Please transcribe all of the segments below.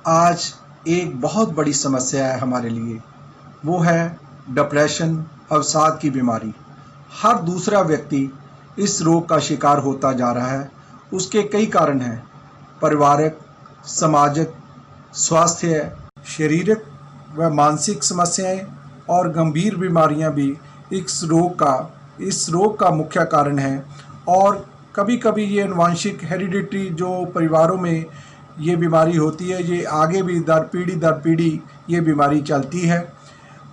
आज एक बहुत बड़ी समस्या है हमारे लिए। वो है डिप्रेशन, अवसाद की बीमारी। हर दूसरा व्यक्ति इस रोग का शिकार होता जा रहा है। उसके कई कारण हैं: पारिवारिक, सामाजिक, स्वास्थ्य, शारीरिक व मानसिक समस्याएं और गंभीर बीमारियां भी इस रोग का मुख्य कारण हैं। और कभी-कभी ये आनुवंशिक हेरिडिटी जो परिवारों में ये बीमारी होती है, ये आगे भी दर पीढ़ी ये बीमारी चलती है।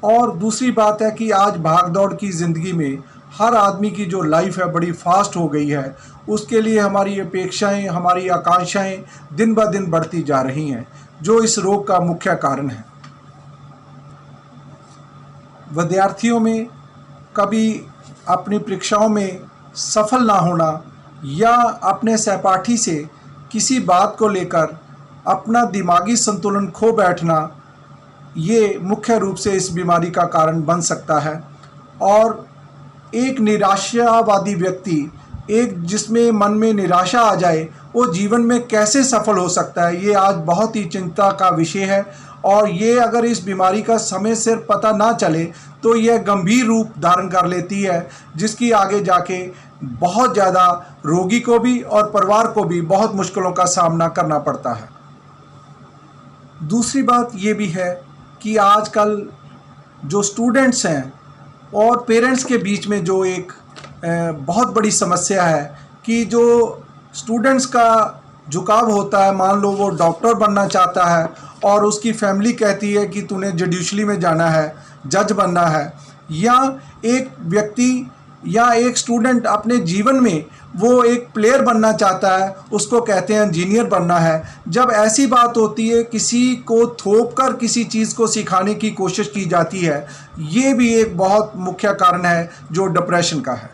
और दूसरी बात है कि आज भाग-दौड़ की ज़िंदगी में हर आदमी की जो लाइफ है बड़ी फास्ट हो गई है। उसके लिए हमारी अपेक्षाएं, हमारी आकांक्षाएं दिन ब दिन बढ़ती जा रही हैं, जो इस रोग का मुख्य कारण है। विद्यार्थियों में कभी अपनी परीक्षाओं में सफल ना होना या अपने सहपाठी से किसी बात को लेकर अपना दिमागी संतुलन खो बैठना, ये मुख्य रूप से इस बीमारी का कारण बन सकता है। और एक निराशावादी व्यक्ति, एक जिसमें मन में निराशा आ जाए, वो जीवन में कैसे सफल हो सकता है, ये आज बहुत ही चिंता का विषय है। और ये अगर इस बीमारी का समय से पता ना चले तो यह गंभीर रूप धारण कर लेती है, जिसकी आगे जाके बहुत ज़्यादा रोगी को भी और परिवार को भी बहुत मुश्किलों का सामना करना पड़ता है। दूसरी बात ये भी है कि आजकल जो स्टूडेंट्स हैं और पेरेंट्स के बीच में जो एक बहुत बड़ी समस्या है कि जो स्टूडेंट्स का झुकाव होता है, मान लो वो डॉक्टर बनना चाहता है और उसकी फैमिली कहती है कि तूने जुडिशरी में जाना है, जज बनना है, या एक व्यक्ति या एक स्टूडेंट अपने जीवन में वो एक प्लेयर बनना चाहता है, उसको कहते हैं इंजीनियर बनना है। जब ऐसी बात होती है, किसी को थोपकर किसी चीज़ को सिखाने की कोशिश की जाती है, ये भी एक बहुत मुख्य कारण है जो डिप्रेशन का है।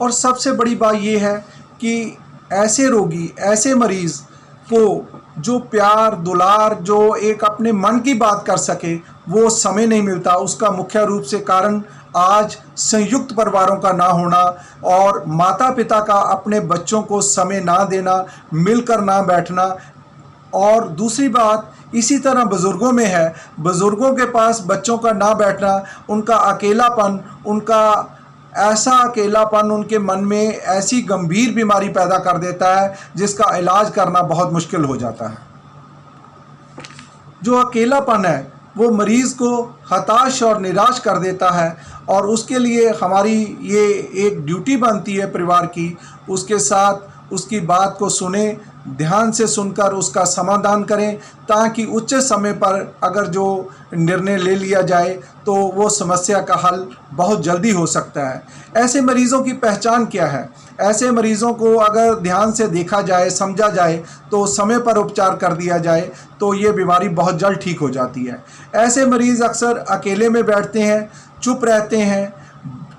और सबसे बड़ी बात ये है कि ऐसे रोगी, ऐसे मरीज़ को जो प्यार दुलार, जो एक अपने मन की बात कर सके, वो समय नहीं मिलता। उसका मुख्य रूप से कारण आज संयुक्त परिवारों का ना होना और माता पिता का अपने बच्चों को समय ना देना, मिलकर ना बैठना। और दूसरी बात इसी तरह बुज़ुर्गों में है, बुज़ुर्गों के पास बच्चों का ना बैठना, उनका अकेलापन, उनका ऐसा अकेलापन उनके मन में ऐसी गंभीर बीमारी पैदा कर देता है जिसका इलाज करना बहुत मुश्किल हो जाता है। जो अकेलापन है वो मरीज़ को हताश और निराश कर देता है, और उसके लिए हमारी ये एक ड्यूटी बनती है परिवार की, उसके साथ उसकी बात को सुने, ध्यान से सुनकर उसका समाधान करें, ताकि उचित समय पर अगर जो निर्णय ले लिया जाए तो वो समस्या का हल बहुत जल्दी हो सकता है। ऐसे मरीज़ों की पहचान क्या है? ऐसे मरीज़ों को अगर ध्यान से देखा जाए, समझा जाए, तो समय पर उपचार कर दिया जाए तो ये बीमारी बहुत जल्द ठीक हो जाती है। ऐसे मरीज़ अक्सर अकेले में बैठते हैं, चुप रहते हैं,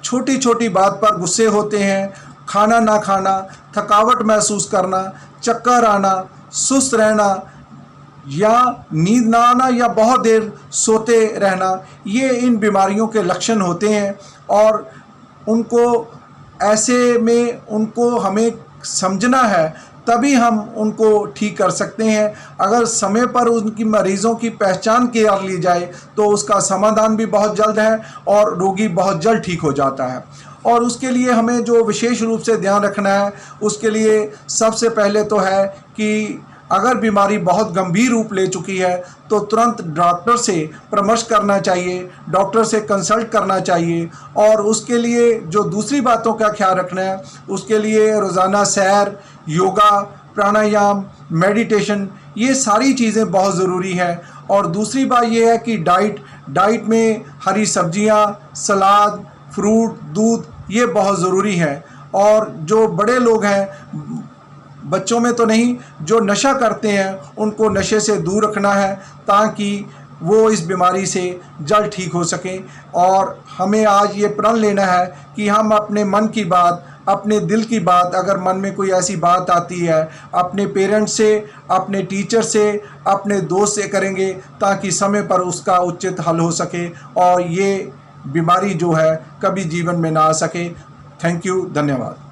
छोटी छोटी बात पर गुस्से होते हैं, खाना ना खाना, थकावट महसूस करना, चक्कर आना, सुस्त रहना या नींद ना आना या बहुत देर सोते रहना, ये इन बीमारियों के लक्षण होते हैं। और ऐसे में उनको हमें समझना है, तभी हम उनको ठीक कर सकते हैं। अगर समय पर उनकी मरीज़ों की पहचान कर ली जाए तो उसका समाधान भी बहुत जल्द है और रोगी बहुत जल्द ठीक हो जाता है। और उसके लिए हमें जो विशेष रूप से ध्यान रखना है, उसके लिए सबसे पहले तो है कि अगर बीमारी बहुत गंभीर रूप ले चुकी है तो तुरंत डॉक्टर से परामर्श करना चाहिए, डॉक्टर से कंसल्ट करना चाहिए। और उसके लिए जो दूसरी बातों का ख्याल रखना है, उसके लिए रोज़ाना सैर, योगा, प्राणायाम, मेडिटेशन, ये सारी चीज़ें बहुत ज़रूरी हैं। और दूसरी बात ये है कि डाइट में हरी सब्जियां, सलाद, फ्रूट, दूध, ये बहुत ज़रूरी है। और जो बड़े लोग हैं, बच्चों में तो नहीं, जो नशा करते हैं, उनको नशे से दूर रखना है ताकि वो इस बीमारी से जल्द ठीक हो सकें। और हमें आज ये प्रण लेना है कि हम अपने मन की बात, अपने दिल की बात, अगर मन में कोई ऐसी बात आती है, अपने पेरेंट्स से, अपने टीचर से, अपने दोस्त से करेंगे, ताकि समय पर उसका उचित हल हो सके और ये बीमारी जो है कभी जीवन में ना आ सके। थैंक यू, धन्यवाद।